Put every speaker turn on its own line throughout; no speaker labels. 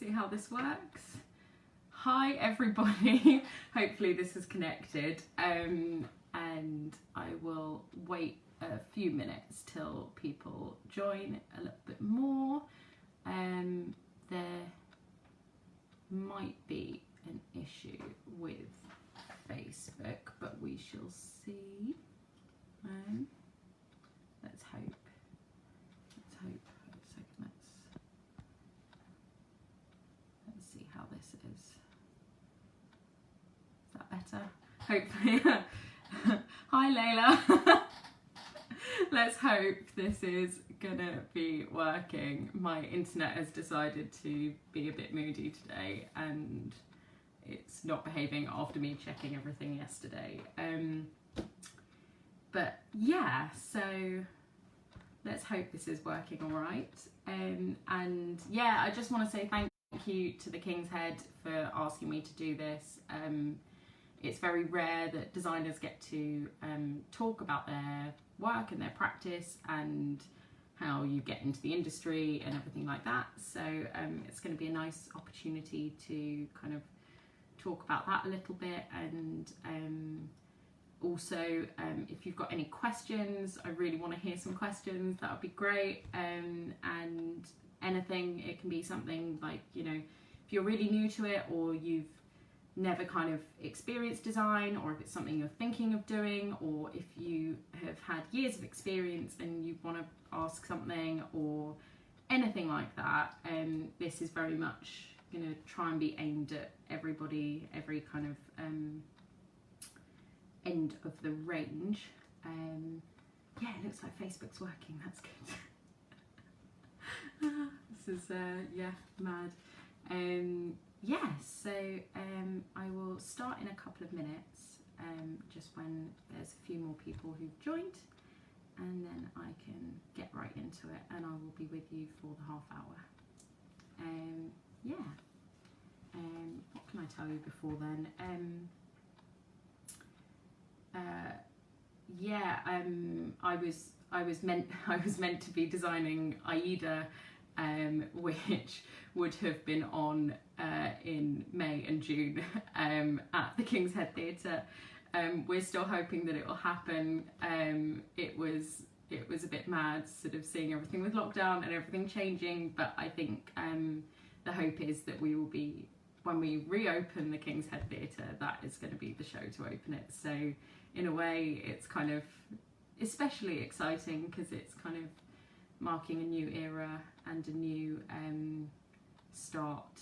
see how this works. Hi everybody, hopefully this is connected, and I will wait a few minutes till people join a little bit more. There might be an issue with Facebook, but we shall see. Let's hope. Let's hope. Let's see how this is. Is that better? Hopefully. Hi Layla. Let's hope this is gonna be working. My internet has decided to be a bit moody today and it's not behaving after me checking everything yesterday. But yeah, so let's hope this is working all right. And yeah, I just want to say thank you to the King's Head for asking me to do this. It's very rare that designers get to talk about their work and their practice and how you get into the industry and everything like that. So it's going to be a nice opportunity to kind of talk about that a little bit, and also if you've got any questions, I really want to hear some questions. That would be great. And anything, it can be something like, you know, if you're really new to it or you've never kind of experienced design, or if it's something you're thinking of doing, or if you have had years of experience and you want to ask something or anything like that. This is very much going to try and be aimed at everybody, every kind of end of the range. Yeah, it looks like Facebook's working, that's good. This is yeah, mad. Yeah, so I will start in a couple of minutes, just when there's a few more people who've joined, and then I can get right into it and I will be with you for the half hour. Yeah, what can I tell you before then? Yeah, I was meant to be designing Aida, which would have been on in May and June at the King's Head Theatre. We're still hoping that it will happen. It was a bit mad, sort of seeing everything with lockdown and everything changing, but I think the hope is that we will be, when we reopen the King's Head Theatre, that is going to be the show to open it. So in a way it's kind of especially exciting because it's kind of marking a new era and a new start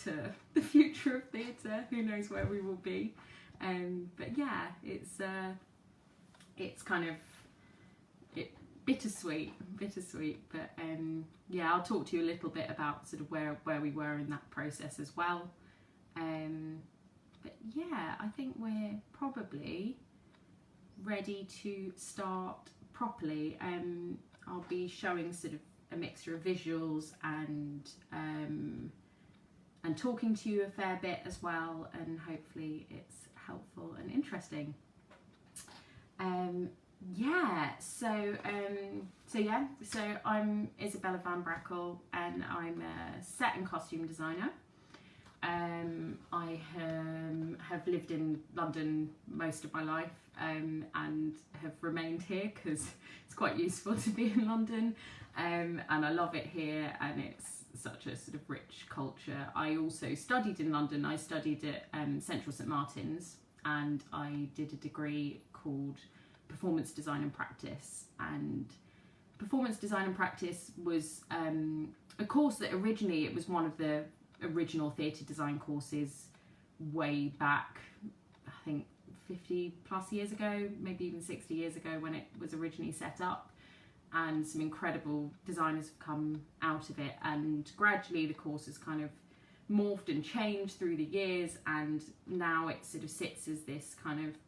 to the future of theatre. Who knows where we will be, but yeah, it's kind of bittersweet, but yeah, I'll talk to you a little bit about sort of where we were in that process as well. But yeah, I think we're probably ready to start properly. I'll be showing sort of a mixture of visuals and talking to you a fair bit as well, and hopefully it's helpful and interesting. Yeah, so I'm Isabella van Braeckel and I'm a set and costume designer. I have lived in London most of my life, and have remained here because it's quite useful to be in London, and I love it here, and it's such a sort of rich culture. I also studied in London. I studied at Central St Martin's, and I did a degree called Performance Design and Practice, and Performance Design and Practice was a course that originally, it was one of the original theatre design courses way back, I think 50 plus years ago, maybe even 60 years ago when it was originally set up, and some incredible designers have come out of it, and gradually the course has kind of morphed and changed through the years, and now it sort of sits as this kind of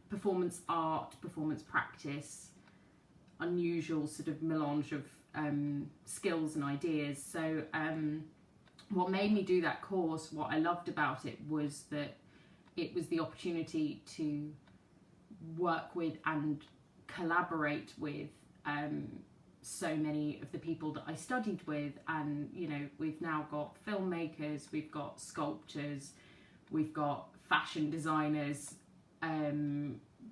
performance art, performance practice, unusual sort of melange of skills and ideas. So what made me do that course, what I loved about it, was that it was the opportunity to work with and collaborate with so many of the people that I studied with, and you know, we've now got filmmakers, we've got sculptors, we've got fashion designers,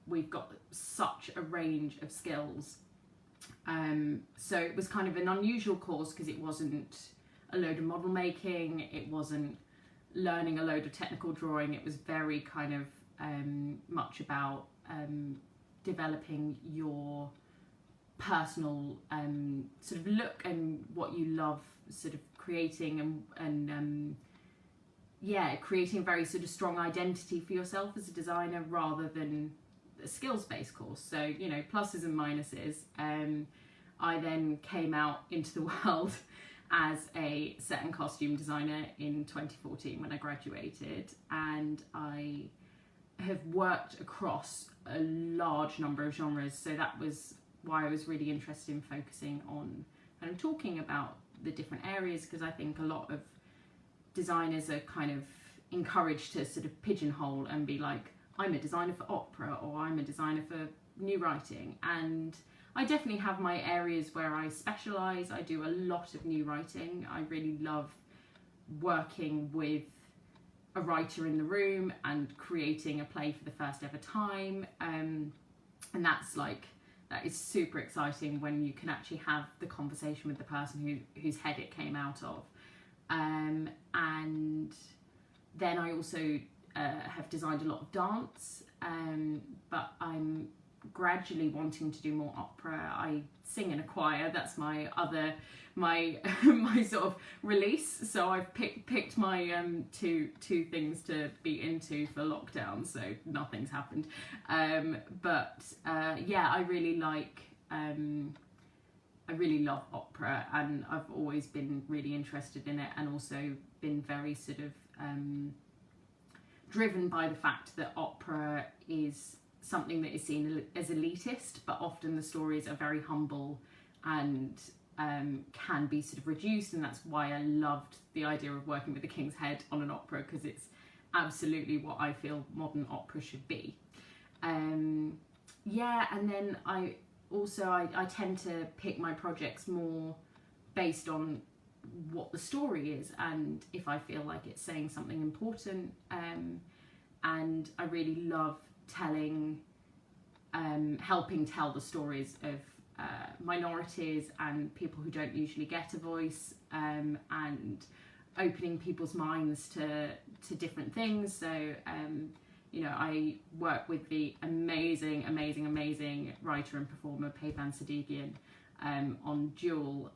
we've got such a range of skills. So it was kind of an unusual course because it wasn't a load of model making, it wasn't learning a load of technical drawing, it was very kind of much about developing your personal sort of look and what you love sort of creating, and yeah, creating a very sort of strong identity for yourself as a designer rather than a skills-based course. So, you know, pluses and minuses. I then came out into the world as a set and costume designer in 2014 when I graduated, and I have worked across a large number of genres, so that was why I was really interested in focusing on kind of talking about the different areas, because I think a lot of designers are kind of encouraged to sort of pigeonhole and be like, I'm a designer for opera, or I'm a designer for new writing, and I definitely have my areas where I specialise. I do a lot of new writing. I really love working with a writer in the room and creating a play for the first ever time, and that is super exciting when you can actually have the conversation with the person whose head it came out of. And then I also have designed a lot of dance, but I'm gradually wanting to do more opera. I sing in a choir, that's my sort of release, so I've picked my two things to be into for lockdown, so nothing's happened, but yeah, I really love opera, and I've always been really interested in it, and also been very sort of driven by the fact that opera is something that is seen as elitist, but often the stories are very humble and can be sort of reduced, and that's why I loved the idea of working with the King's Head on an opera, because it's absolutely what I feel modern opera should be. Yeah, and then I tend to pick my projects more based on what the story is, and if I feel like it's saying something important, and I really love helping tell the stories of minorities and people who don't usually get a voice, and opening people's minds to different things. So you know, I work with the amazing writer and performer Peyvan Sadigian on Duel,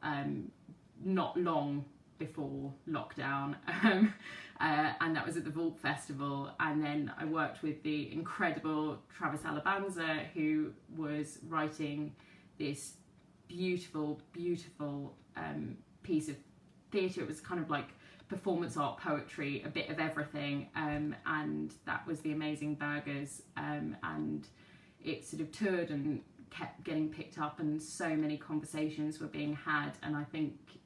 not long before lockdown, and that was at the Vault Festival. And then I worked with the incredible Travis Alabanza, who was writing this beautiful piece of theatre. It was kind of like performance art, poetry, a bit of everything, and that was The Amazing Burgers, and it sort of toured and kept getting picked up, and so many conversations were being had. And I think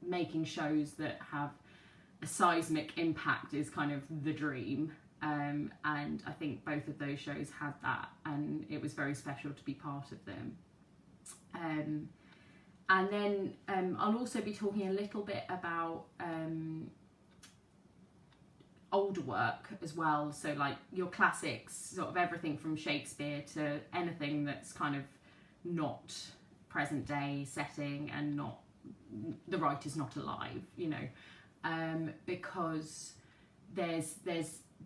making shows that have a seismic impact is kind of the dream, and I think both of those shows had that, and it was very special to be part of them. And then I'll also be talking a little bit about older work as well, so like your classics, sort of everything from Shakespeare to anything that's kind of not present day setting and not, the writer's not alive, you know, because there's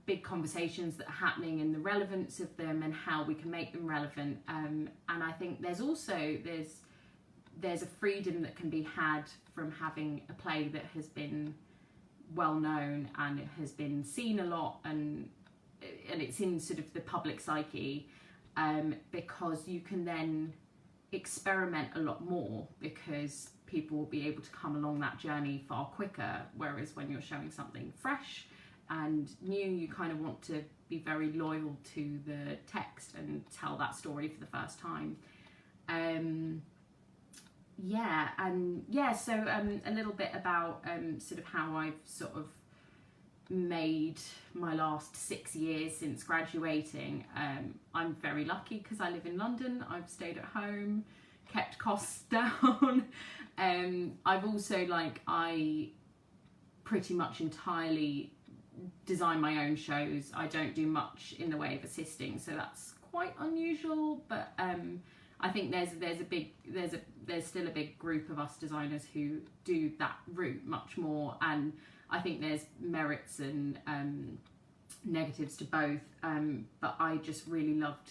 big conversations that are happening in the relevance of them and how we can make them relevant, and I think there's a freedom that can be had from having a play that has been well known and it has been seen a lot, and it's in sort of the public psyche, because you can then experiment a lot more, because people will be able to come along that journey far quicker, whereas when you're showing something fresh and new, you kind of want to be very loyal to the text and tell that story for the first time. So a little bit about sort of how I've sort of made my last 6 years since graduating. I'm very lucky because I live in London. I've stayed at home, kept costs down. I've also, like, I pretty much entirely design my own shows. I don't do much in the way of assisting, so that's quite unusual, but I think there's still a big group of us designers who do that route much more, and I think there's merits and negatives to both, but I just really loved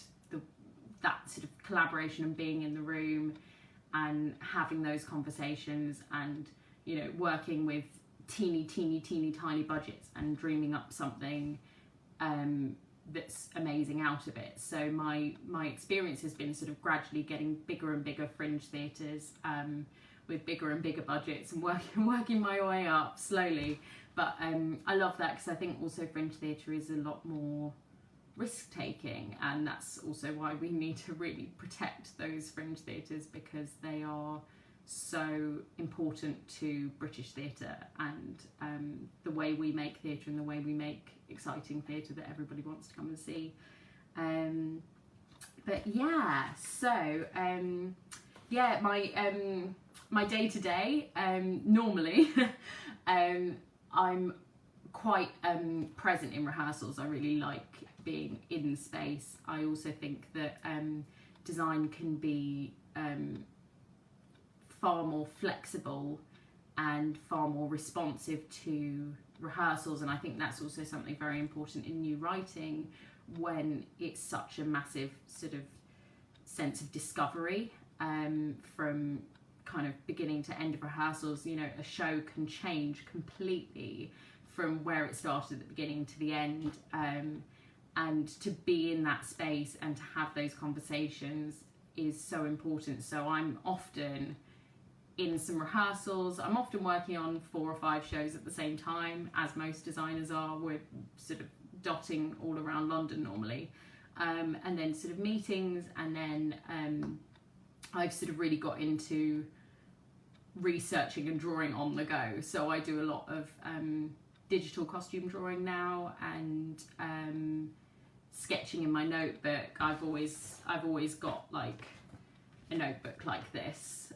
that sort of collaboration and being in the room and having those conversations, and, you know, working with teeny tiny budgets and dreaming up something that's amazing out of it. So my experience has been sort of gradually getting bigger and bigger fringe theatres with bigger and bigger budgets, and working my way up slowly. But I love that, because I think also fringe theatre is a lot more risk taking, and that's also why we need to really protect those fringe theatres, because they are so important to British theatre and the way we make theatre and the way we make exciting theatre that everybody wants to come and see. But yeah, so yeah, my day to day, normally I'm quite present in rehearsals. I really like being in space. I also think that design can be far more flexible and far more responsive to rehearsals, and I think that's also something very important in new writing, when it's such a massive sort of sense of discovery from kind of beginning to end of rehearsals. You know, a show can change completely from where it started at the beginning to the end, and to be in that space and to have those conversations is so important. So I'm often in some rehearsals. I'm often working on 4 or 5 shows at the same time, as most designers are. We're sort of dotting all around London normally, and then sort of meetings, and then I've sort of really got into researching and drawing on the go. So I do a lot of digital costume drawing now, and sketching in my notebook. I've always got like a notebook like this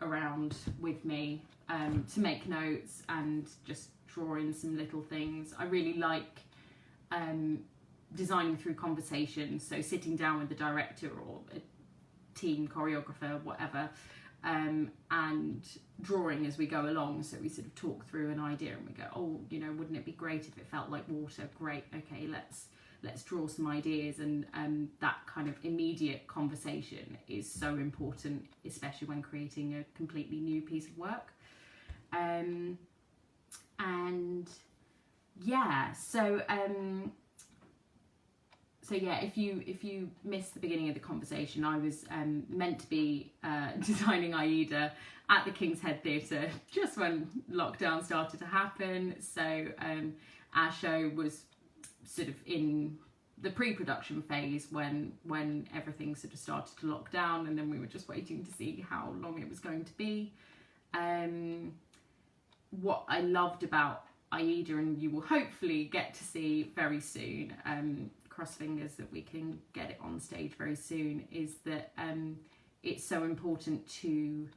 around with me to make notes and just draw in some little things. I really like designing through conversation, so sitting down with the director or a team choreographer, whatever, and drawing as we go along. So we sort of talk through an idea and we go, oh, you know, wouldn't it be great if it felt like water? Great, okay, let's draw some ideas, and that kind of immediate conversation is so important, especially when creating a completely new piece of work. And yeah, so yeah, if you missed the beginning of the conversation, I was meant to be designing Aida at the King's Head Theatre just when lockdown started to happen. So our show was sort of in the pre-production phase when everything sort of started to lock down, and then we were just waiting to see how long it was going to be. What I loved about Aida, and you will hopefully get to see very soon, cross fingers that we can get it on stage very soon, is that it's so important to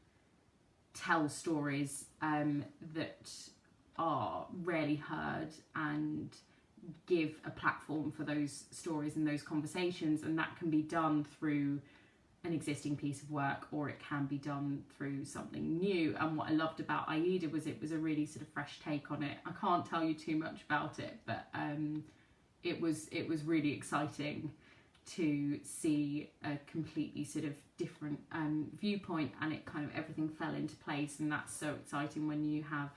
tell stories that are rarely heard, and give a platform for those stories and those conversations, and that can be done through an existing piece of work, or it can be done through something new. And what I loved about Aida was it was a really sort of fresh take on it. I can't tell you too much about it, but it was really exciting to see a completely sort of different viewpoint, and it kind of everything fell into place. And that's so exciting when you have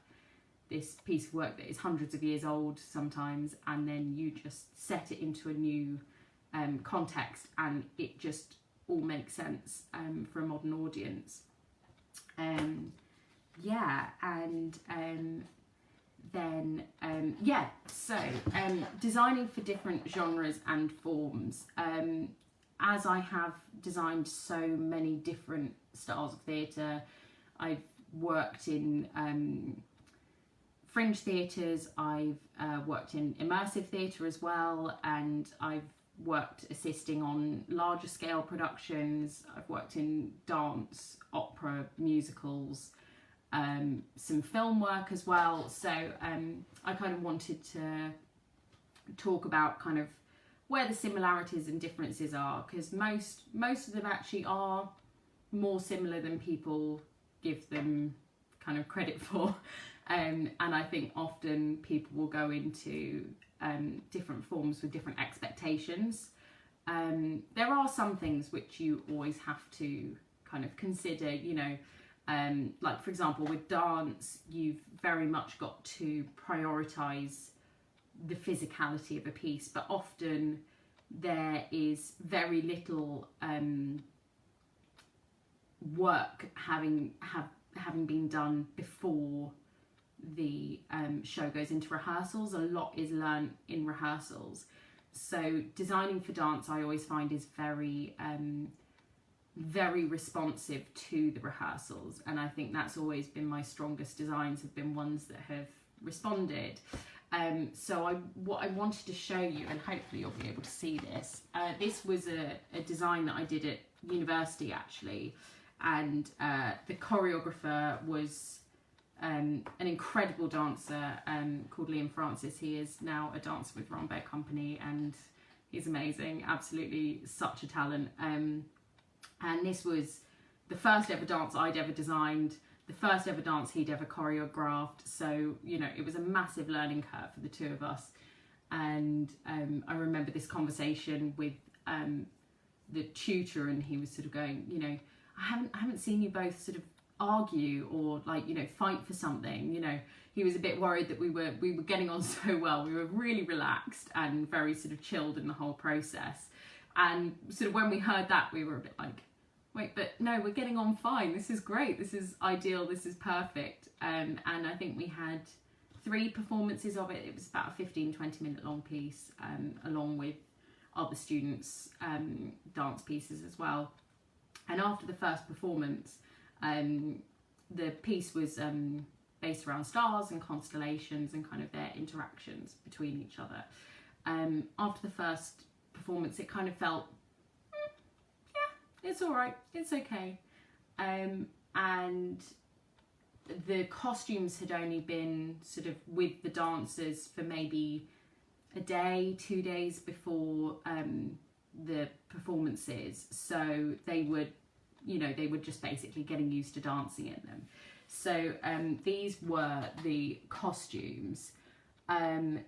this piece of work that is hundreds of years old sometimes, and then you just set it into a new context, and it just all makes sense for a modern audience. Yeah, and then yeah, so designing for different genres and forms. As I have designed so many different styles of theatre, I've worked in fringe theatres, I've worked in immersive theatre as well, and I've worked assisting on larger scale productions. I've worked in dance, opera, musicals, some film work as well. So I kind of wanted to talk about kind of where the similarities and differences are, because most of them actually are more similar than people give them kind of credit for. And I think often people will go into different forms with different expectations. There are some things which you always have to kind of consider, you know, like for example with dance, you've very much got to prioritise the physicality of a piece, but often there is very little work having been done before the show goes into rehearsals. A lot is learned in rehearsals. So designing for dance, I always find, is very very responsive to the rehearsals, and I think that's always been my strongest designs, have been ones that have responded. So what I wanted to show you, and hopefully you'll be able to see this, this was a design that I did at university actually, and the choreographer was an incredible dancer called Liam Francis. He is now a dancer with Braeckel company, and he's amazing, absolutely such a talent. And this was the first ever dance I'd ever designed, the first ever dance he'd ever choreographed. So, you know, it was a massive learning curve for the two of us. And I remember this conversation with the tutor, and he was sort of going, you know, I haven't seen you both sort of argue or like, you know, fight for something. You know, he was a bit worried that we were getting on so well. We were really relaxed and very sort of chilled in the whole process. And sort of when we heard that, we were a bit like, wait, but no, we're getting on fine. This is great. This is ideal. This is perfect. And I think we had 3 performances of it. It was about a 15-20 minute long piece, along with other students' dance pieces as well. And after the first performance, the piece was based around stars and constellations and kind of their interactions between each other. After the first performance, it kind of felt, yeah, it's all right, it's okay. And the costumes had only been sort of with the dancers for maybe a day, 2 days before the performances, so they would, you know, they were just basically getting used to dancing in them. So these were the costumes.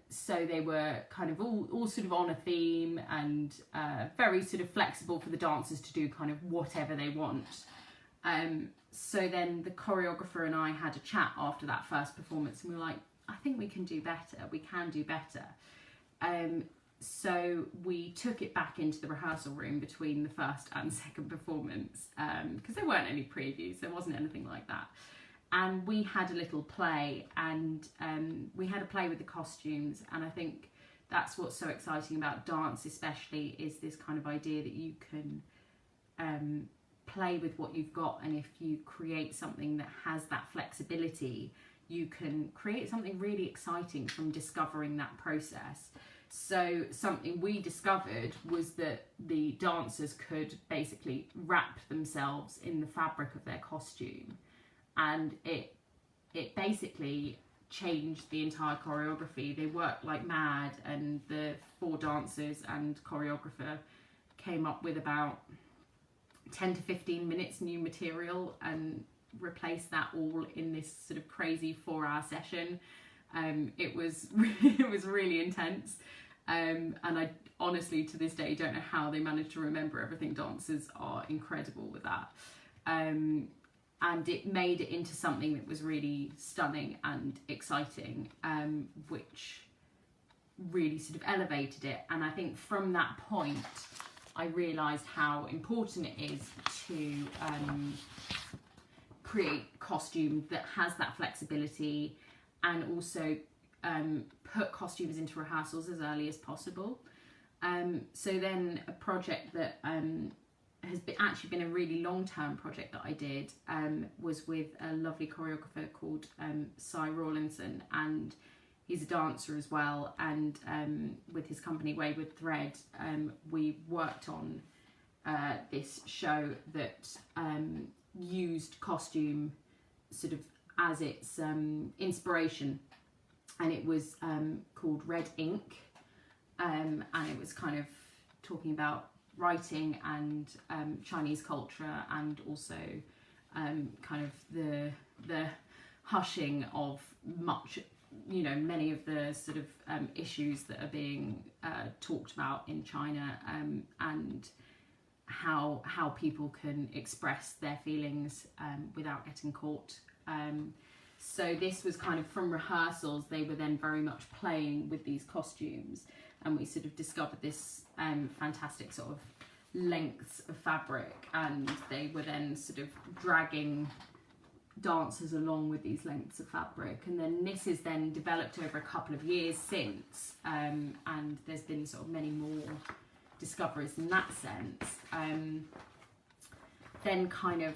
So they were kind of all sort of on a theme, and very sort of flexible for the dancers to do kind of whatever they want. So then the choreographer and I had a chat after that first performance, and we were like, I think we can do better. We can do better. So we took it back into the rehearsal room between the first and second performance, because there weren't any previews, there wasn't anything like that. And we had a little play, and we had a play with the costumes. And I think that's what's so exciting about dance especially, is this kind of idea that you can play with what you've got, and if you create something that has that flexibility, you can create something really exciting from discovering that process. So something we discovered was that the dancers could basically wrap themselves in the fabric of their costume, and it basically changed the entire choreography. They worked like mad, and the 4 dancers and choreographer came up with about 10 to 15 minutes new material and replaced that all in this sort of crazy 4-hour session. It was really intense, and I honestly to this day don't know how they managed to remember everything. Dancers are incredible with that, and it made it into something that was really stunning and exciting, which really sort of elevated it. And I think from that point I realised how important it is to create costume that has that flexibility, and also put costumes into rehearsals as early as possible. So then a project that has actually been a really long-term project that I did was with a lovely choreographer called Cy Rawlinson, and he's a dancer as well, and with his company Wayward Thread, we worked on this show that used costume sort of as its inspiration, and it was called Red Ink, and it was kind of talking about writing and Chinese culture, and also kind of the hushing of many of the sort of issues that are being talked about in China, and how people can express their feelings without getting caught. So this was kind of from rehearsals. They were then very much playing with these costumes, and we sort of discovered this fantastic sort of lengths of fabric, and they were then sort of dragging dancers along with these lengths of fabric, and then this is then developed over a couple of years since, and there's been sort of many more discoveries in that sense. Then kind of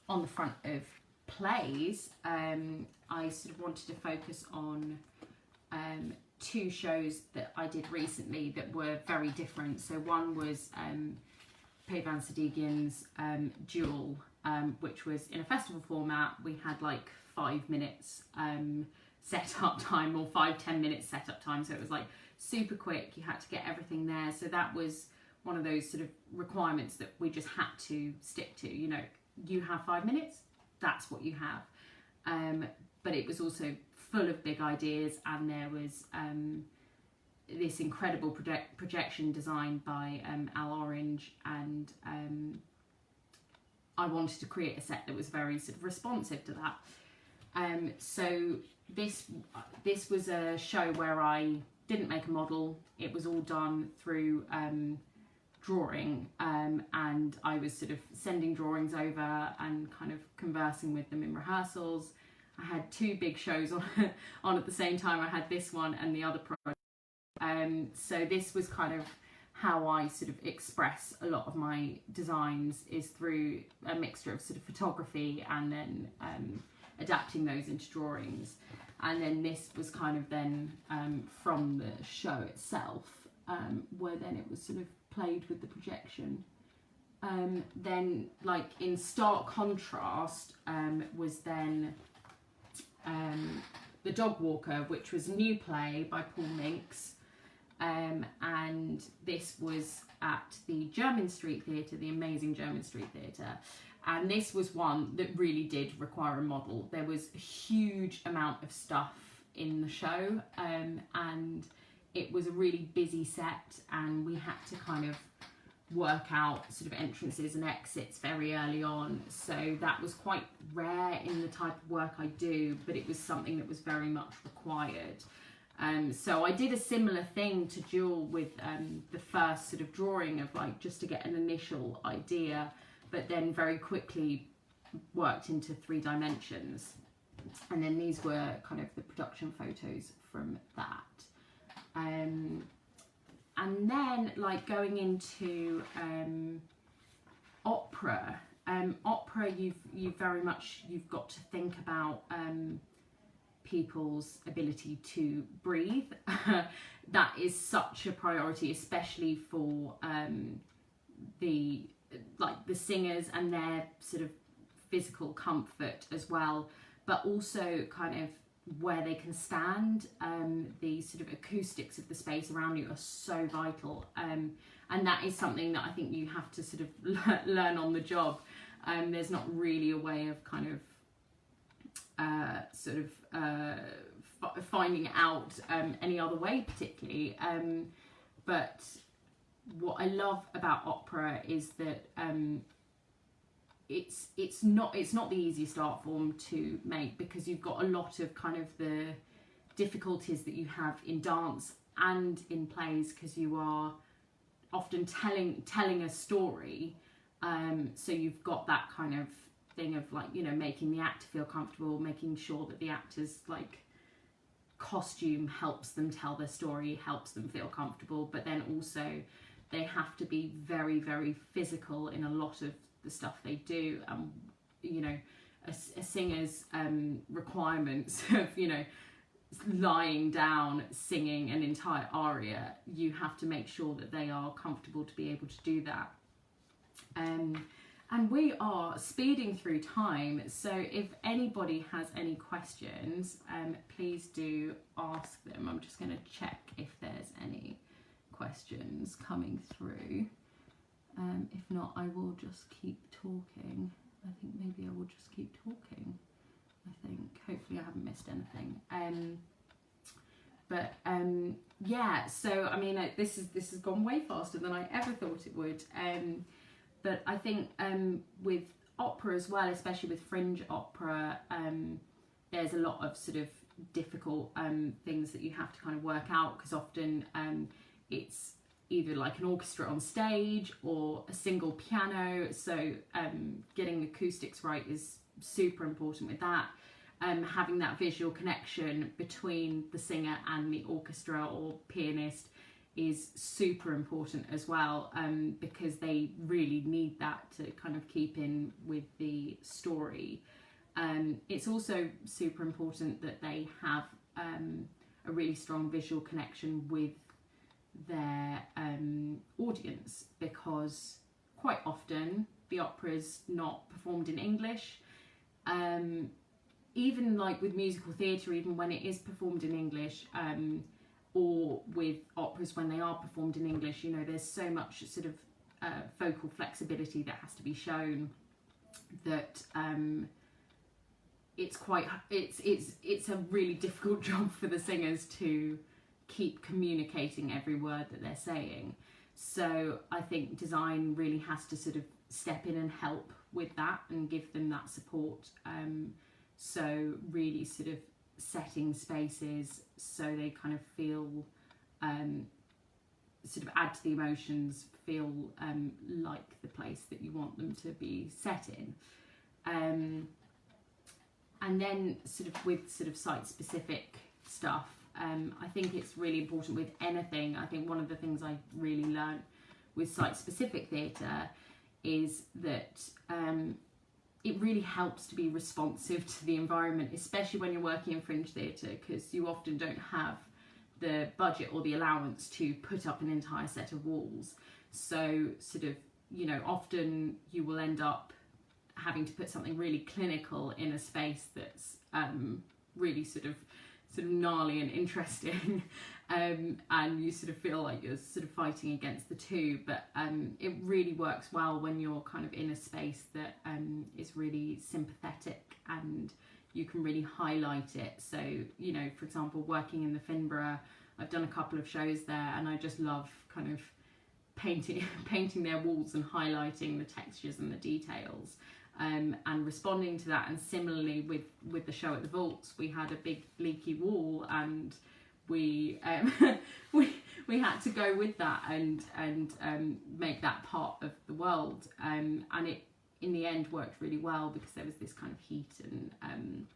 on the front of plays, I sort of wanted to focus on two shows that I did recently that were very different. So one was Pei Van Sadigian's Duel, which was in a festival format. We had like 5 minutes setup time, or 5-10 minutes setup time, so it was like super quick. You had to get everything there, so that was one of those sort of requirements that we just had to stick to. You have 5 minutes, that's what you have. But it was also full of big ideas, and there was this incredible projection designed by Al Orange, and I wanted to create a set that was very sort of responsive to that. So this was a show where I didn't make a model. It was all done through drawing, and I was sort of sending drawings over and kind of conversing with them in rehearsals. I had 2 big shows on at the same time. I had this one and the other project. So this was kind of how I sort of express a lot of my designs, is through a mixture of sort of photography and then adapting those into drawings. And then this was kind of then from the show itself, where then it was sort of played with the projection. Then, like in stark contrast, was then The Dog Walker, which was a new play by Paul Minks, and this was at the Jermyn Street Theatre, the amazing Jermyn Street Theatre. And this was one that really did require a model. There was a huge amount of stuff in the show, and it was a really busy set, and we had to kind of work out sort of entrances and exits very early on. So that was quite rare in the type of work I do, but it was something that was very much required. So I did a similar thing to Duel with the first sort of drawing of like just to get an initial idea, but then very quickly worked into 3 dimensions. And then these were kind of the production photos from that. And then like going into opera, you've very much, you've got to think about people's ability to breathe. That is such a priority, especially for the singers and their sort of physical comfort as well, but also kind of where they can stand. The sort of acoustics of the space around you are so vital, and that is something that I think you have to sort of learn on the job. There's not really a way of kind of finding out any other way particularly, but what I love about opera is that it's not the easiest art form to make, because you've got a lot of kind of the difficulties that you have in dance and in plays, because you are often telling a story, so you've got that kind of thing of like, you know, making the actor feel comfortable, making sure that the actor's like costume helps them tell their story, helps them feel comfortable, but then also they have to be very, very physical in a lot of the stuff they do. You know, a singer's requirements of, you know, lying down singing an entire aria. You have to make sure that they are comfortable to be able to do that. And we are speeding through time, so if anybody has any questions, please do ask them. I'm just going to check if there's any questions coming through. If not, I will just keep talking. I think maybe I will just keep talking. I think hopefully I haven't missed anything. Yeah, so I mean, this has gone way faster than I ever thought it would. But I think with opera as well, especially with fringe opera, there's a lot of sort of difficult things that you have to kind of work out, because often it's either like an orchestra on stage or a single piano. So getting acoustics right is super important with that. Having that visual connection between the singer and the orchestra or pianist is super important as well, because they really need that to kind of keep in with the story. It's also super important that they have a really strong visual connection with their audience, because quite often the opera is not performed in English. Even like with musical theatre, even when it is performed in English, or with operas when they are performed in English, you know, there's so much sort of vocal flexibility that has to be shown, that it's a really difficult job for the singers to keep communicating every word that they're saying. So I think design really has to sort of step in and help with that and give them that support. So really sort of setting spaces so they kind of feel, sort of add to the emotions, feel like the place that you want them to be set in. And then sort of with sort of site specific stuff, I think it's really important with anything. I think one of the things I really learned with site specific theatre is that it really helps to be responsive to the environment, especially when you're working in fringe theatre, because you often don't have the budget or the allowance to put up an entire set of walls. So sort of, you know, often you will end up having to put something really clinical in a space that's really sort of gnarly and interesting, and you sort of feel like you're sort of fighting against the two, but it really works well when you're kind of in a space that is really sympathetic and you can really highlight it. So, you know, for example, working in the Finborough, I've done a couple of shows there, and I just love kind of painting their walls and highlighting the textures and the details. And responding to that. And similarly with the show at the Vaults, we had a big leaky wall, and we we had to go with that and make that part of the world, and it in the end worked really well, because there was this kind of heat and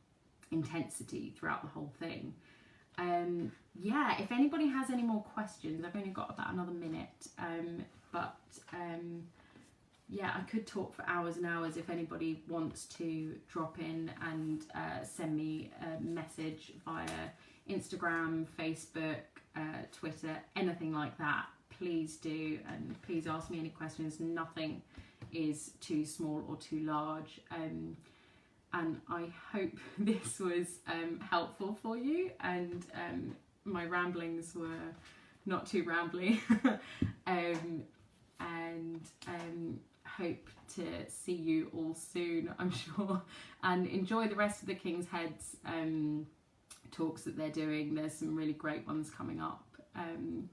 intensity throughout the whole thing. Yeah, if anybody has any more questions, I've only got about another minute, yeah, I could talk for hours and hours if anybody wants to drop in and send me a message via Instagram, Facebook, Twitter, anything like that. Please do, and please ask me any questions. Nothing is too small or too large. And I hope this was helpful for you, and my ramblings were not too rambly. Hope to see you all soon, I'm sure, and enjoy the rest of the King's Heads talks that they're doing. There's some really great ones coming up. I've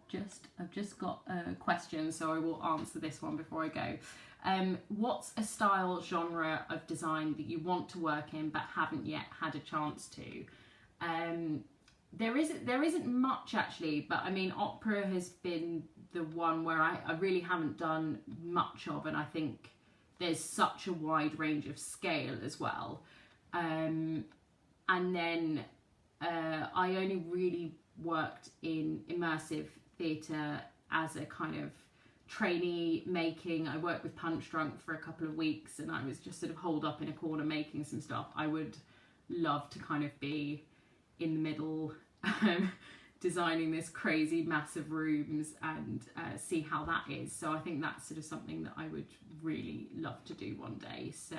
just got a question, so I will answer this one before I go. What's a style, genre of design that you want to work in but haven't yet had a chance to? There isn't much actually, but I mean, opera has been the one where I really haven't done much of, and I think there's such a wide range of scale as well. And then I only really worked in immersive theatre as a kind of trainee making. I worked with Punch Drunk for a couple of weeks, and I was just sort of holed up in a corner making some stuff. I would love to kind of be in the middle, designing this crazy massive rooms and see how that is. So I think that's sort of something that I would really love to do one day. So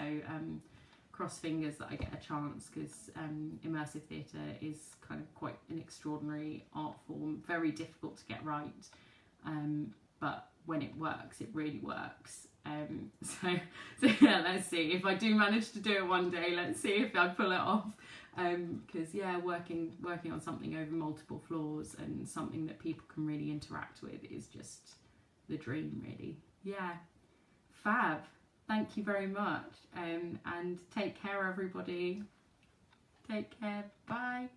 cross fingers that I get a chance, because immersive theatre is kind of quite an extraordinary art form, very difficult to get right, but when it works, it really works. So yeah, let's see if I do manage to do it one day. Let's see if I pull it off, because yeah, working on something over multiple floors and something that people can really interact with is just the dream, really. Yeah, fab. Thank you very much, and take care, everybody. Take care. Bye.